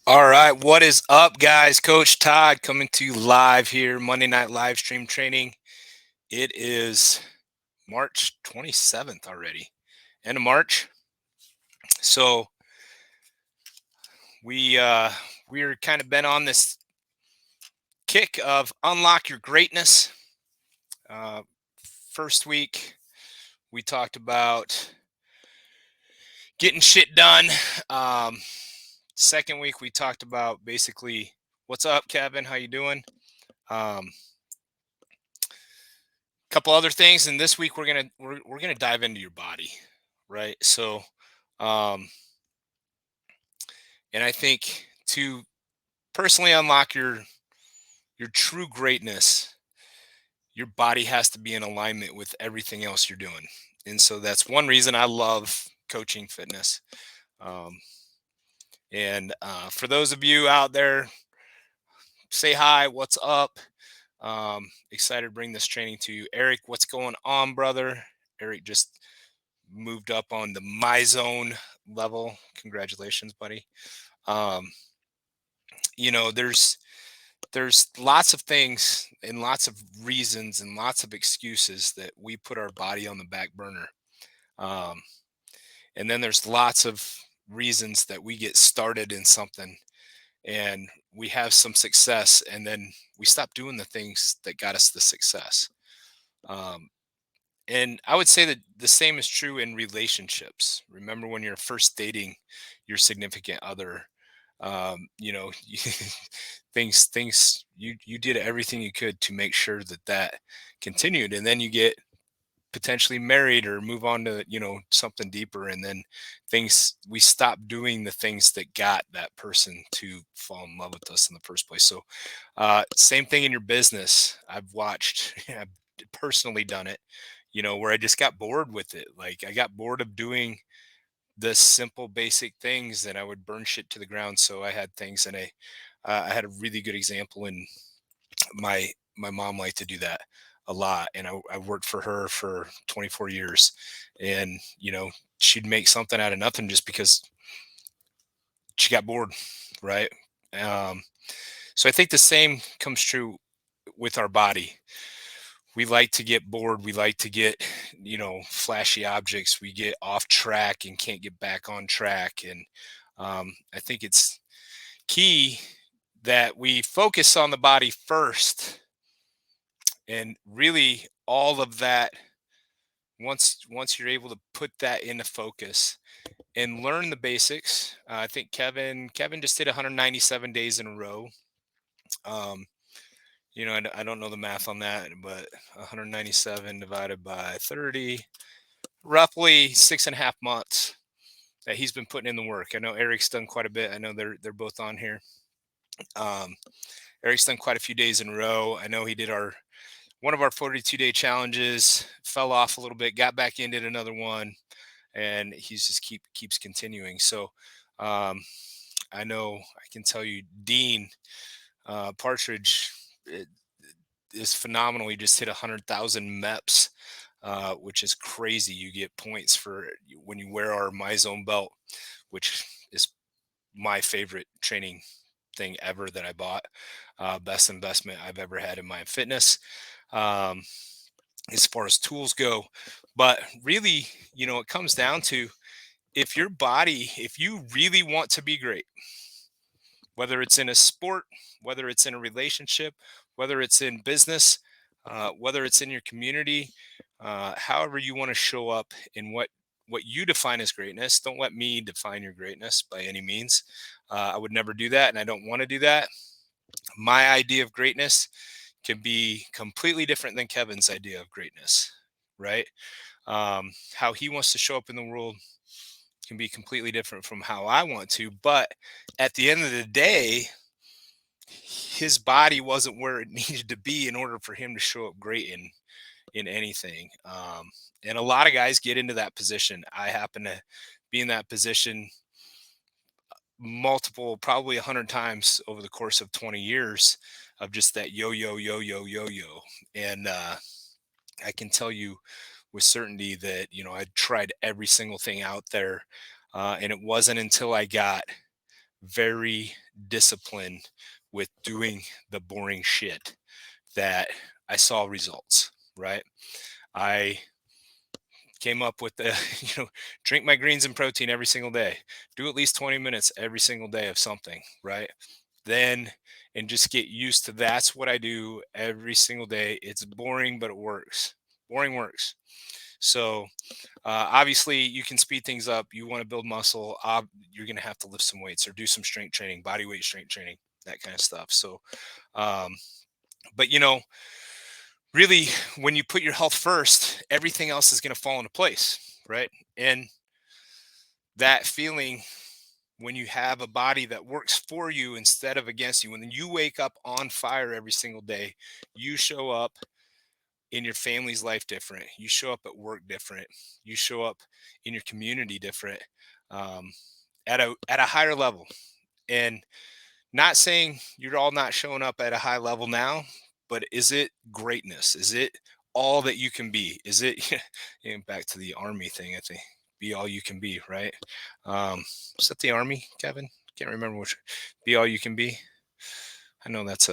All right, what is up, guys? Coach Todd coming to you live here, Monday Night Live Stream Training. It is March 27th already, end of March. So we're kind of been on this kick of unlock your greatness. Uh, First week we talked about getting shit done. Um, Second week we talked about basically what's up, Kevin? How you doing? Um, Couple other things, and this week we're gonna dive into your body, right? So um and I think to personally unlock your true greatness, your body has to be in alignment with everything else you're doing. And so that's one reason I love coaching fitness. Um and for those of you out there, say hi, what's up? Excited to bring this training to you. Eric, what's going on, brother? Eric just moved up on the my zone level. Congratulations, buddy. Um, there's lots of things and lots of reasons and lots of excuses that we put our body on the back burner. Um, and then there's lots of reasons that we get started in something and we have some success and then we stop doing the things that got us the success. Um, And I would say that the same is true in relationships. Remember when you're first dating your significant other, you did everything you could to make sure that that continued, and then you get potentially married or move on to something deeper, and then things we stop doing the things that got that person to fall in love with us in the first place. So, same thing in your business. I've watched, I've personally done it, where I just got bored with it. Like I got bored of doing the simple, basic things, and I would burn shit to the ground. So I had things, and I had a really good example in my mom liked to do that a lot, and I worked for her for 24 years, and she'd make something out of nothing just because she got bored, right? Um, so I think the same comes true with our body. We like to get bored. We like to get, flashy objects. We get off track and can't get back on track. And I think it's key that we focus on the body first, and really all of that, once you're able to put that into focus and learn the basics. I think Kevin just did 197 days in a row. um I don't know the math on that, but 197 divided by 30, roughly 6.5 months that he's been putting in the work. I know Eric's done quite a bit. I know they're both on here. um Eric's done quite a few days in a row. I know he did our one of our 42-day challenges, fell off a little bit, got back in, did another one, and he's just keeps continuing. So um, I know I can tell you, Dean Partridge is phenomenal. He just hit 100,000 MEPS, which is crazy. You get points for when you wear our My Zone belt, which is my favorite training thing ever that I bought. Best investment I've ever had in my fitness. Um, as far as tools go. But really, it comes down to, if you really want to be great, whether it's in a sport, whether it's in a relationship, whether it's in business, whether it's in your community, however you want to show up in what you define as greatness. Don't let me define your greatness by any means. I would never do that, and I don't want to do that. My idea of greatness can be completely different than Kevin's idea of greatness, right? How he wants to show up in the world can be completely different from how I want to. But at the end of the day, his body wasn't where it needed to be in order for him to show up great in anything. And a lot of guys get into that position. I happen to be in that position multiple, probably 100 times over the course of 20 years of just that yo yo yo yo yo yo. And I can tell you with certainty that I tried every single thing out there, and it wasn't until I got very disciplined with doing the boring shit that I saw results, right? I came up with the, drink my greens and protein every single day, do at least 20 minutes every single day of something, right? Then, and just get used to that's what I do every single day. It's boring, but it works. Boring works. So, obviously, you can speed things up. You want to build muscle, you're going to have to lift some weights or do some strength training, body weight strength training, that kind of stuff. So, um, but really, when you put your health first, everything else is going to fall into place, right? And that feeling when you have a body that works for you instead of against you, when you wake up on fire every single day, you show up in your family's life different. You show up at work different. You show up in your community different, um, at a higher level. And not saying you're all not showing up at a high level now, but is it greatness? Is it all that you can be? Is it back to the army thing? I think be all you can be, right? Is that the army, Kevin? Can't remember which. Be all you can be. I know that's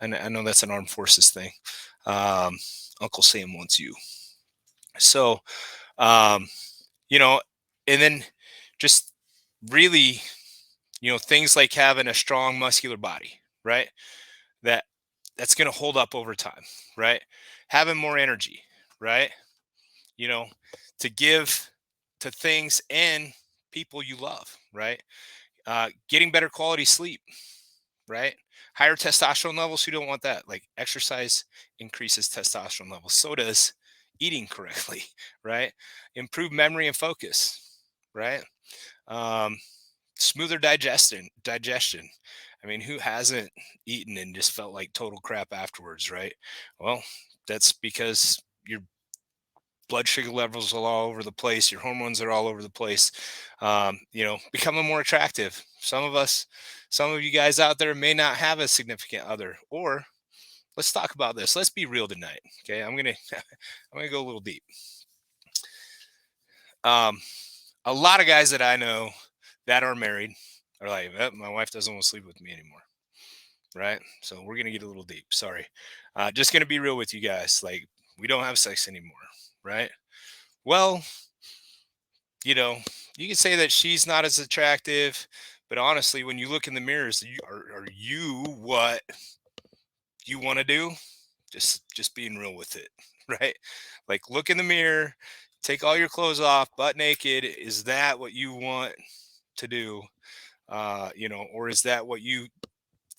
I know that's an armed forces thing. Um, Uncle Sam wants you. So, um, you know, and then just really, things like having a strong muscular body, right? That that's going to hold up over time, right? Having more energy, right? You know, to give to things and people you love, right? Getting better quality sleep, right? Higher testosterone levels. Who don't want that? Like exercise increases testosterone levels. So does eating correctly, right? Improve memory and focus, right? Um, Smoother digestion. I mean, who hasn't eaten and just felt like total crap afterwards, right? Well, that's because your blood sugar levels are all over the place, your hormones are all over the place. Becoming more attractive. Some of you guys out there may not have a significant other, or let's talk about this. Let's be real tonight. Okay. I'm gonna go a little deep. um a lot of guys that I know that are married are like, my wife doesn't want to sleep with me anymore, right? So we're gonna get a little deep. Sorry. Just gonna be real with you guys. Like, we don't have sex anymore, right? Well, you know, you can say that she's not as attractive, but honestly, when you look in the mirrors, are you what you want to do? Just being real with it, right? Like, look in the mirror, take all your clothes off, butt naked. Is that what you want to do? Or is that what you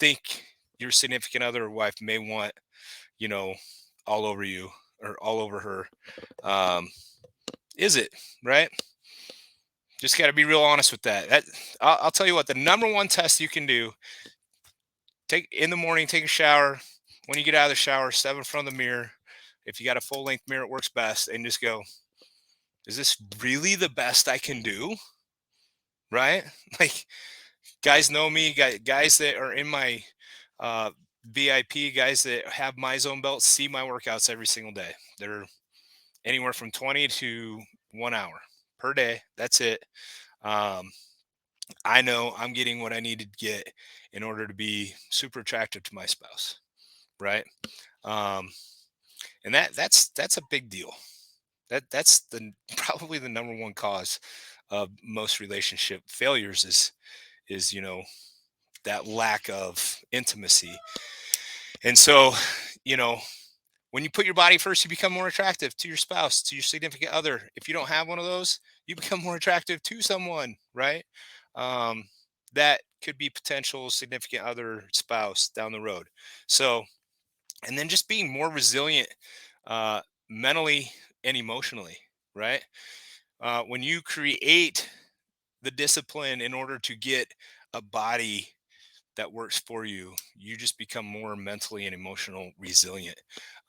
think your significant other or wife may want, you know, all over you or all over her? Um, is it right? Just got to be real honest with that. I'll tell you what, the number one test you can do: take in the morning, take a shower. When you get out of the shower, step in front of the mirror. If you got a full length mirror, it works best, and just go, is this really the best I can do? Right? Like, guys know me, guys that are in my uh, VIP, guys that have my zone belts see my workouts every single day. They're anywhere from 20 to 1 hour per day. That's it. Um, I know I'm getting what I need to get in order to be super attractive to my spouse, right? Um, and that's a big deal. That's the probably the number one cause of most relationship failures is that lack of intimacy. And so, you know, when you put your body first, you become more attractive to your spouse, to your significant other. If you don't have one of those, you become more attractive to someone, right? Um, that could be potential significant other, spouse down the road. So, and then just being more resilient, uh, mentally and emotionally, right? When you create the discipline in order to get a body that works for you, you just become more mentally and emotional resilient.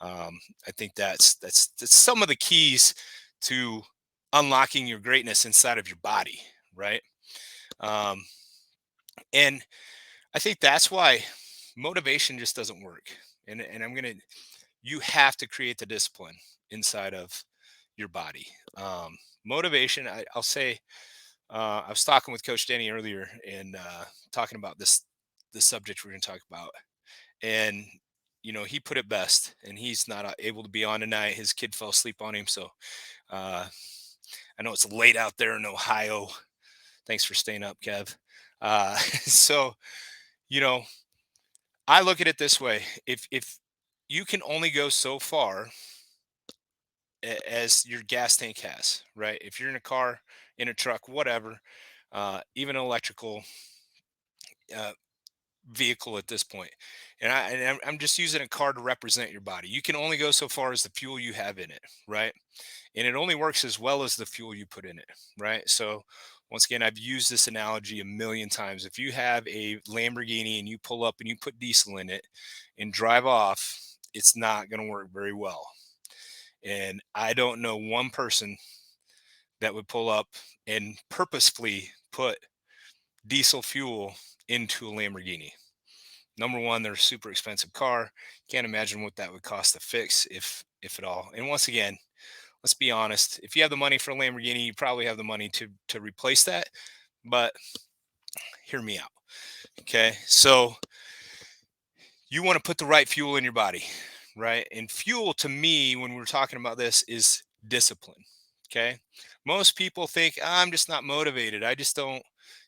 I think that's some of the keys to unlocking your greatness inside of your body, right? Um, and I think that's why motivation just doesn't work. And you have to create the discipline inside of your body. Motivation, I'll say, I was talking with Coach Danny earlier and talking about this subject we're going to talk about, and he put it best, and he's not able to be on tonight. His kid fell asleep on him, so uh, I know it's late out there in Ohio. Thanks for staying up, Kev. So you know, I look at it this way: if you can only go so far as your gas tank has, right? If you're in a car, in a truck, whatever, even electrical uh, vehicle at this point, and I'm just using a car to represent your body. You can only go so far as the fuel you have in it, right? And it only works as well as the fuel you put in it, right? So once again, I've used this analogy a million times. If you have a Lamborghini and you pull up and you put diesel in it and drive off, it's not going to work very well. And I don't know one person that would pull up and purposefully put diesel fuel into a Lamborghini. Number one, they're a super expensive car. Can't imagine what that would cost to fix, if at all. And once again, let's be honest. If you have the money for a Lamborghini, you probably have the money to replace that. But hear me out. Okay. So you want to put the right fuel in your body, right? And fuel to me, when we're talking about this, is discipline. Okay. Most people think, I'm just not motivated. I just don't,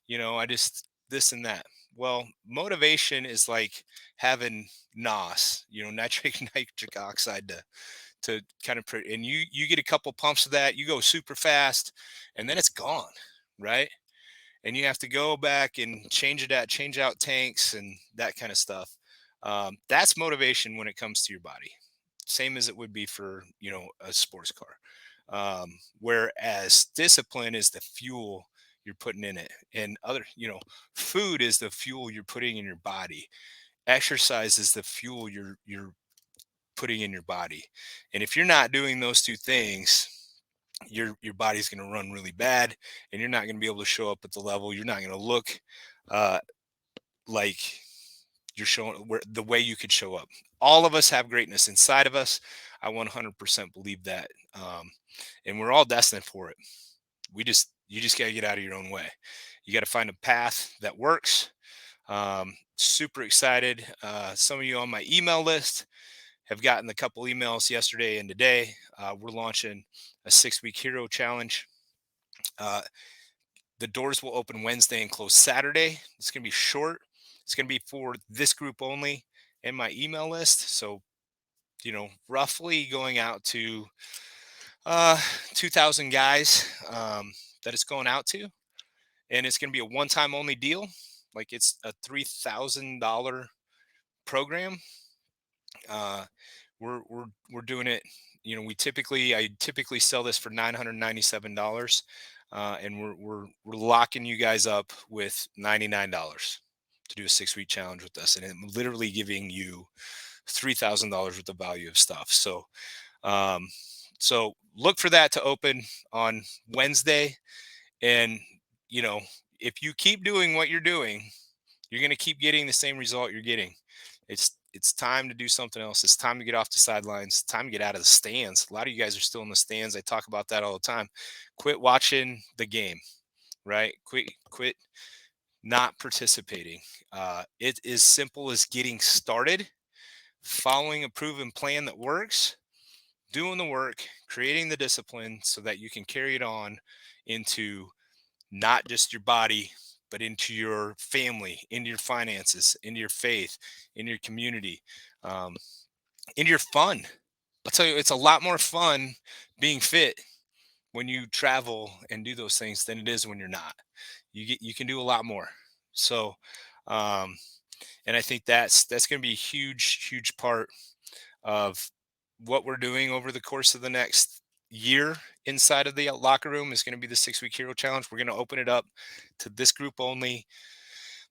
I just this and that. Well, motivation is like having NOS, nitric oxide to kind of, and you get a couple pumps of that, you go super fast, and then it's gone, right? And you have to go back and change out tanks and that kind of stuff. That's motivation when it comes to your body, same as it would be for a sports car. Whereas discipline is the fuel you're putting in it, and food is the fuel you're putting in your body. Exercise is the fuel you're putting in your body. And if you're not doing those two things, your body's going to run really bad, and you're not going to be able to show up at the level. You're not going to look uh, like you're showing where the way you could show up. All of us have greatness inside of us. I 100% believe that, and we're all destined for it. You just got to get out of your own way. You got to find a path that works. Super excited. Some of you on my email list have gotten a couple emails yesterday and today. We're launching a 6-week hero challenge. Uh, the doors will open Wednesday and close Saturday. It's going to be short. It's going to be for this group only and my email list. So, roughly going out to 2,000 guys that it's going out to. And it's going to be a one-time only deal. Like, it's a $3,000 program. Uh, we're doing it. I typically sell this for $997, and we're locking you guys up with $99 to do a 6-week challenge with us, and I'm literally giving you $3,000 worth of value of stuff. Um, so look for that to open on Wednesday, and you know if you keep doing what you're doing, you're going to keep getting the same result you're getting. It's time to do something else. It's time to get off the sidelines. It's time to get out of the stands. A lot of you guys are still in the stands. I talk about that all the time. Quit watching the game, right? Quit not participating. It is simple as getting started, following a proven plan that works, doing the work, creating the discipline so that you can carry it on into not just your body, but into your family, into your finances, into your faith, into your community, um, into your fun. I'll tell you, it's a lot more fun being fit when you travel and do those things than it is when you're not. You can do a lot more. So, um, and I think that's going to be a huge part of what we're doing over the course of the next year inside of the locker room is going to be the 6-week hero challenge. We're going to open it up to this group only,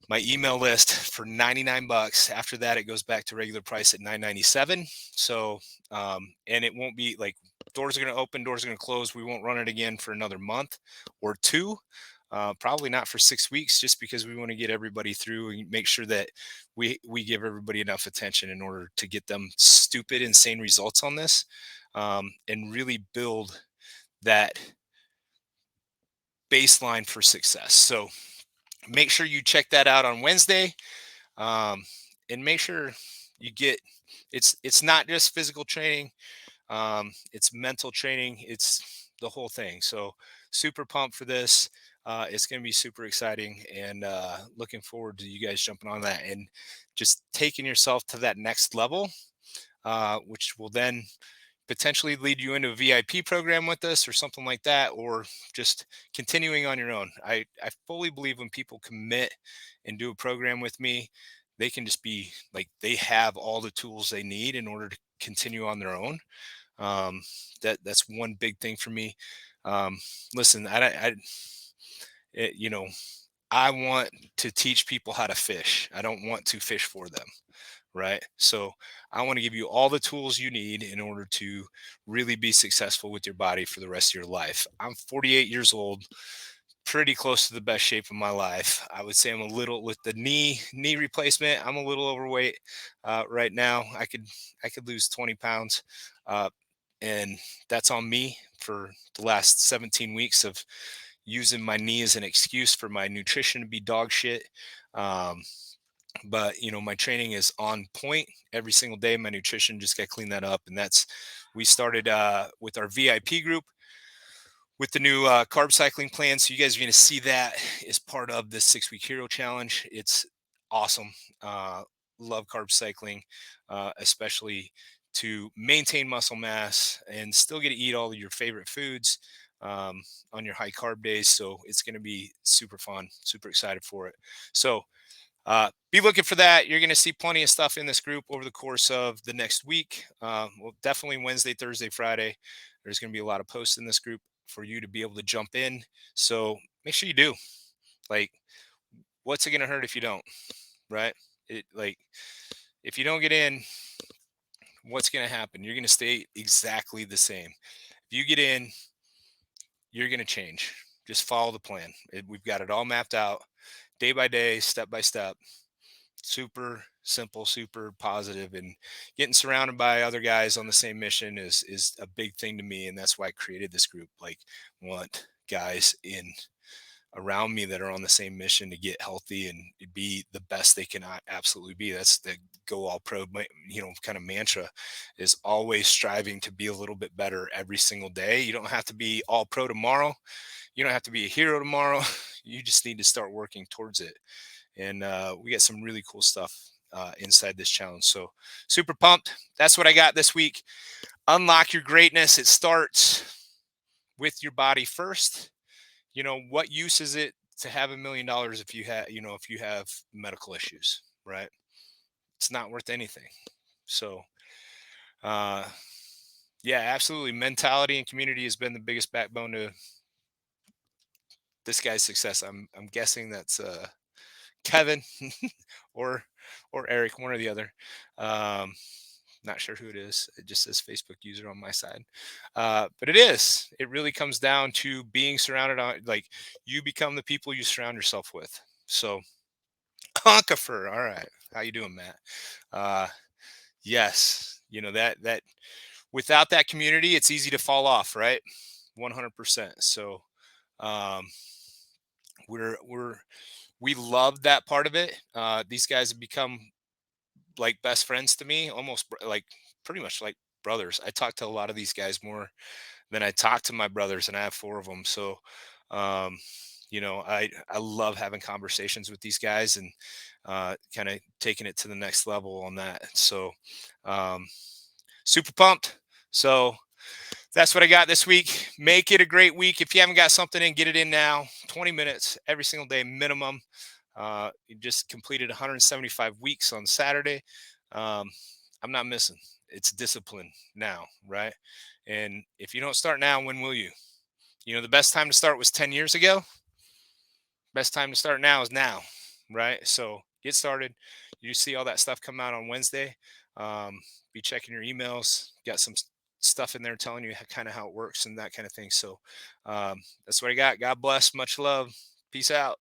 my email list, for 99 bucks. After that, it goes back to regular price at 997. So, and it won't be like doors are going to open, doors are going to close. We won't run it again for another month or two. Probably not for 6 weeks, just because we want to get everybody through and make sure that we give everybody enough attention in order to get them stupid, insane results on this, and really build that baseline for success. So make sure you check that out on Wednesday, um, and make sure you get. It's not just physical training. It's mental training. It's the whole thing. So super pumped for this. It's going to be super exciting, and looking forward to you guys jumping on that and just taking yourself to that next level, which will then potentially lead you into a VIP program with us or something like that, or just continuing on your own. I fully believe when people commit and do a program with me, they can just be like they have all the tools they need in order to continue on their own. um, that's one big thing for me. um, Listen, you know, I want to teach people how to fish. I don't want to fish for them, right? So I want to give you all the tools you need in order to really be successful with your body for the rest of your life. I'm 48 years old, pretty close to the best shape of my life. I would say I'm a little with the knee replacement. I'm a little overweight right now. I could lose 20 pounds, uh, and that's on me for the last 17 weeks of using my knee as an excuse for my nutrition to be dog shit. Um, but my training is on point every single day. My nutrition, just got to clean that up, and that's we started with our VIP group with the new carb cycling plan. So you guys are going to see that as part of the 6 week hero challenge. It's awesome. uh, Love carb cycling, especially to maintain muscle mass and still get to eat all of your favorite foods um, on your high carb days. So it's going to be super fun, super excited for it. So be looking for that. You're going to see plenty of stuff in this group over the course of the next week. Well, definitely Wednesday, Thursday, Friday. There's going to be a lot of posts in this group for you to be able to jump in. So make sure you do. Like, what's it going to hurt if you don't? Right? Like, if you don't get in, what's going to happen? You're going to stay exactly the same. If you get in, you're going to change. Just follow the plan. We've got it all mapped out, day by day, step by step. Super simple, super positive, and getting surrounded by other guys on the same mission is a big thing to me, and that's why I created this group. Like, want guys in around me that are on the same mission to get healthy and be the best they can absolutely be. That's the go all pro, kind of mantra, is always striving to be a little bit better every single day. You don't have to be all pro tomorrow. You don't have to be a hero tomorrow. You just need to start working towards it. And we got some really cool stuff inside this challenge. So super pumped. That's what I got this week. Unlock your greatness. It starts with your body first. What use is it to have $1 million if you have medical issues, right? It's not worth anything. So uh yeah, absolutely. Mentality and community has been the biggest backbone to this guy's success. I'm guessing that's Kevin or Eric, one or the other. Um, Not sure who it is. It just says Facebook user on my side. But it is. It really comes down to being surrounded on, like, you become the people you surround yourself with. So Hunkifer, all right. How you doing, Matt? Uh, yes, that without that community, it's easy to fall off, right? 100%. So um, we're we love that part of it. These guys have become like best friends to me, almost like pretty much like brothers. I talk to a lot of these guys more than I talk to my brothers, and I have four of them. So, um, I love having conversations with these guys and kind of taking it to the next level on that. So, um, super pumped. So that's what I got this week. Make it a great week. If you haven't got something in, get it in now. 20 minutes every single day minimum. You just completed 175 weeks on Saturday. Um, I'm not missing. It's discipline now, right? And if you don't start now, when will you? The best time to start was 10 years ago. Best time to start now is now, right? So get started. You see all that stuff come out on Wednesday. Be checking your emails. Got some stuff in there telling you kind of how it works and that kind of thing. So that's what I got. God bless. Much love. Peace out.